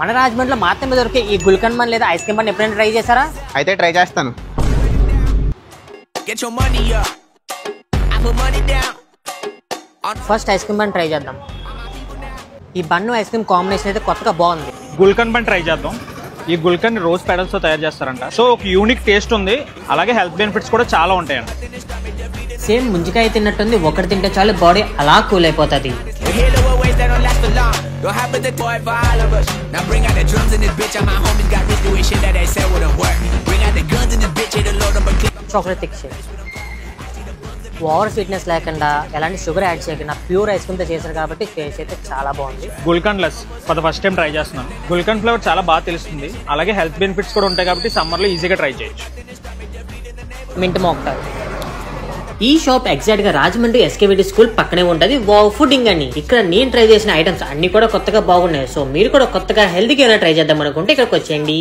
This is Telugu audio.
మన రాజమండ్రిలో మాత్రమే దొరికే ఈ గుల్కన్ బన్ లేదా ఐస్ క్రీమ్ బన్ ఎప్పుడైనా ట్రై చేశారా? అయితే ట్రై చేస్తాను. First ice cream bun try చేద్దాం. ఈ బన్ను ఐస్ క్రీమ్ కాంబినేషన్ అయితే కొత్తగా బాగుంది. గుల్కన్ బన్ ట్రై చేద్దాం. ఈ గుల్కన్ రోజ్ పెడల్స్ తో తయారు చేస్తారంట. సో ఒక యూనిక్ టేస్ట్ ఉంది, అలాగే హెల్త్ బెనిఫిట్స్ కూడా చాలా ఉంటాయంట. సేమ్ ముంజికాయ తిన్నట్టుంది, ఒకటి తింటే చాలు బాడీ అలా కూల్ అయిపోతుంది. Chocolate thick shake over sweetness లేకుండా ఎలాంటి షుగర్ యాడ్ చేయకుండా ప్యూర్ ఐస్ క్రీమ్ తో చేశారు కాబట్టి టేస్ట్ అయితే చాలా బాగుంది. Gulkand less for the first time try చేస్తున్నాను. గుల్కన్ ఫ్లేవర్ చాలా బాగా తెలుస్తుంది, అలాగే హెల్త్ బెనిఫిట్స్ కూడా ఉంటాయి కాబట్టి సమ్మర్ లో ఈజీగా ట్రై చేయొచ్చు. మింట్ మోక్టైల్. ఈ షాప్ ఎగ్జాక్ట్ గా రాజమండ్రి ఎస్కేవిడి స్కూల్ పక్కనే ఉంటది. వావ్ ఫుడింగ్ అని. ఇక్కడ నేను ట్రై చేసిన ఐటమ్స్ అన్ని కూడా కొత్తగా బాగున్నాయి. సో మీరు కూడా కొత్తగా హెల్తీగా ట్రై చేద్దాం అనుకుంటే ఇక్కడికి వచ్చేయండి.